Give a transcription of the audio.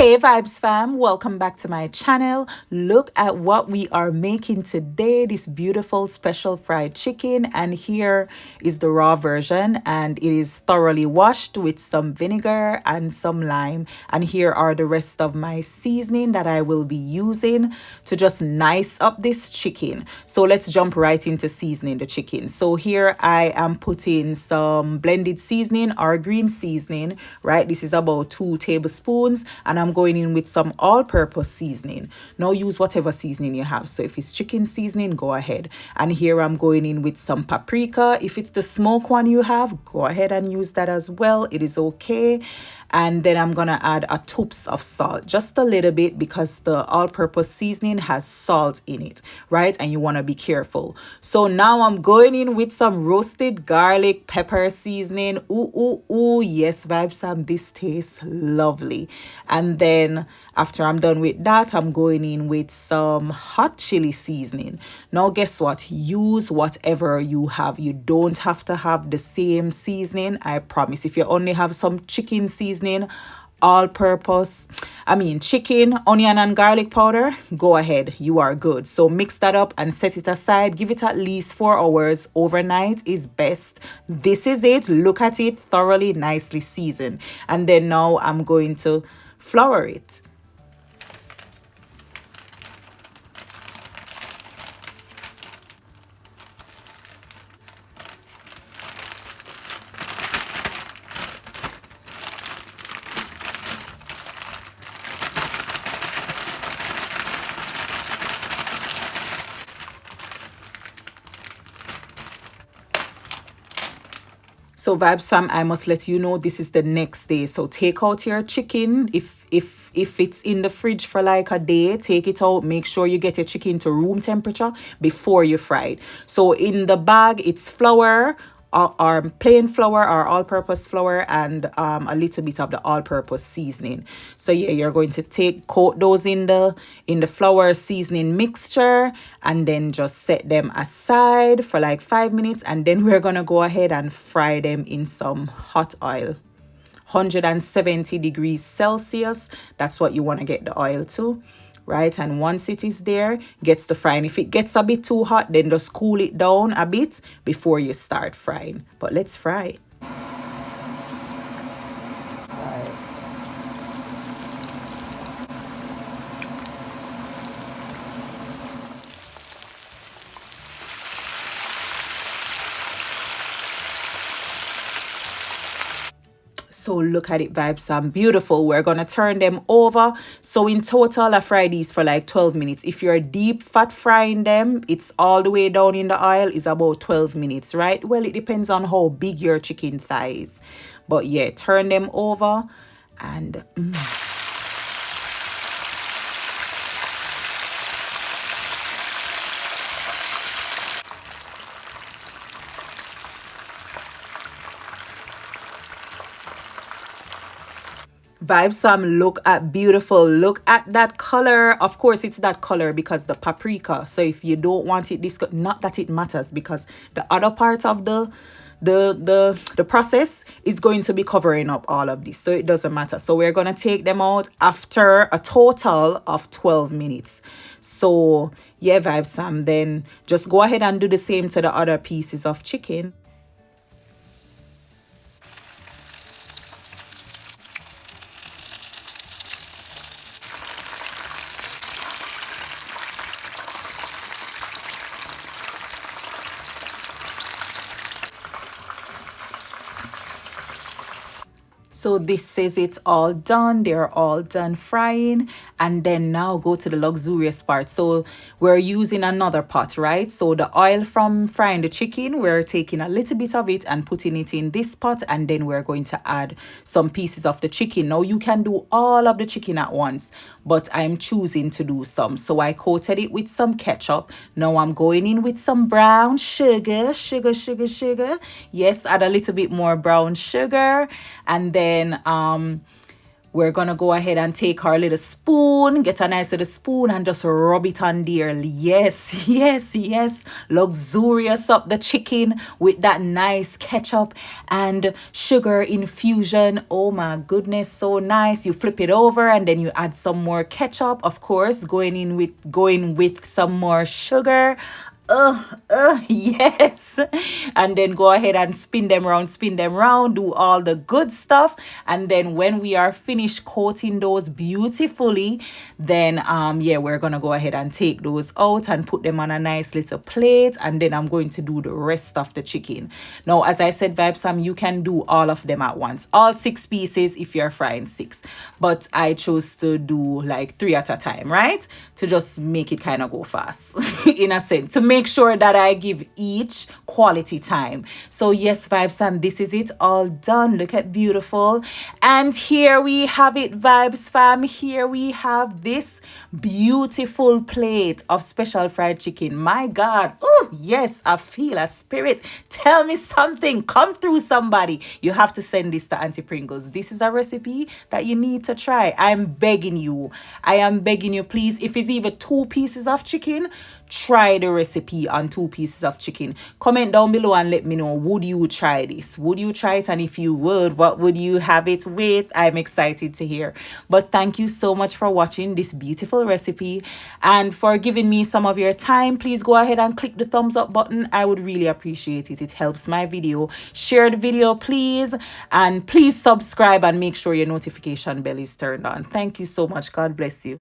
Hey Vibes fam, welcome back to my channel. Look at what we are making today, this beautiful special fried chicken, and here is the raw version, and it is thoroughly washed with some vinegar and some lime, and here are the rest of my seasoning that I will be using to just nice up this chicken. So let's jump right into seasoning the chicken. So here I am putting some blended seasoning or green seasoning, right? This is about 2 tablespoons, and I'm going in with some all-purpose seasoning. Now use whatever seasoning you have. So if it's chicken seasoning, go ahead. And here I'm going in with some paprika. If it's the smoke one you have, go ahead and use that as well. It is okay. And then I'm gonna add a toops of salt, just a little bit, because the all-purpose seasoning has salt in it, right? And you want to be careful. So now I'm going in with some roasted garlic pepper seasoning. Ooh, yes, Vibes Sam, this tastes lovely. And then after I'm done with that, I'm going in with some hot chili seasoning. Now guess what? Use whatever you have. You don't have to have the same seasoning, I promise. If you only have some chicken seasoning, all purpose, chicken, onion and garlic powder, go ahead, you are good. So mix that up and set it aside. Give it at least 4 hours. Overnight is best. This is it. Look at it, thoroughly nicely seasoned. And then now I'm going to flour it. So Vibes fam, I must let you know this is the next day. So take out your chicken. If it's in the fridge for like a day, take it out. Make sure you get your chicken to room temperature before you fry it. So in the bag, it's flour, or plain flour or all-purpose flour, and a little bit of the all-purpose seasoning. So yeah, you're going to coat those in the flour seasoning mixture, and then just set them aside for like 5 minutes, and then we're gonna go ahead and fry them in some hot oil. 170 degrees Celsius, that's what you want to get the oil to, right? And once it is there, gets to frying. If it gets a bit too hot, then just cool it down a bit before you start frying. But let's fry. So look at it, Vibes, some beautiful. We're gonna turn them over. So in total, I fry these for like 12 minutes. If you're deep fat frying them, it's all the way down in the oil, is about 12 minutes, right? Well, it depends on how big your chicken thigh is. But yeah, turn them over and Vibes Sam, look at beautiful. Look at that color. Of course, it's that color because the paprika. So if you don't want it this, not that it matters, because the other part of the process is going to be covering up all of this, so it doesn't matter. So we're going to take them out after a total of 12 minutes. So yeah, Vibes Sam, then just go ahead and do the same to the other pieces of chicken. So this says it's all done. They're all done frying. And then now go to the luxurious part. So we're using another pot, right? So the oil from frying the chicken, we're taking a little bit of it and putting it in this pot. And then we're going to add some pieces of the chicken. Now you can do all of the chicken at once, but I'm choosing to do some. So I coated it with some ketchup. Now I'm going in with some brown sugar. Yes, add a little bit more brown sugar. And then we're gonna go ahead and take our little spoon, get a nice little spoon and just rub it on there. Yes, yes, yes. Luxurious up the chicken with that nice ketchup and sugar infusion. Oh my goodness, so nice. You flip it over and then you add some more ketchup, of course, going with some more sugar. Yes. And then go ahead and spin them round, do all the good stuff. And then when we are finished coating those beautifully, then yeah, we're gonna go ahead and take those out and put them on a nice little plate. And then I'm going to do the rest of the chicken. Now, as I said, Vibesam, you can do all of them at once, all 6 pieces if you're frying 6. But I chose to do like 3 at a time, right? To just make it kind of go fast in a sense, to make sure that I give each quality time. So yes, Vibes fam, this is it all done. Look at beautiful. And here we have it, Vibes fam. Here we have this beautiful plate of special fried chicken. My God. Oh, yes, I feel a spirit. Tell me something. Come through, somebody. You have to send this to Auntie Pringles. This is a recipe that you need to try. I'm begging you. I am begging you, please. If it's even 2 pieces of chicken, try the recipe on 2 pieces of chicken. Comment down below and let me know, would you try this? Would you try it? And if you would, what would you have it with? I'm excited to hear. But thank you so much for watching this beautiful recipe and for giving me some of your time. Please go ahead and click the thumbs up button. I would really appreciate it. It helps my video. Share the video, please, and please subscribe and make sure your notification bell is turned on. Thank you so much. God bless you.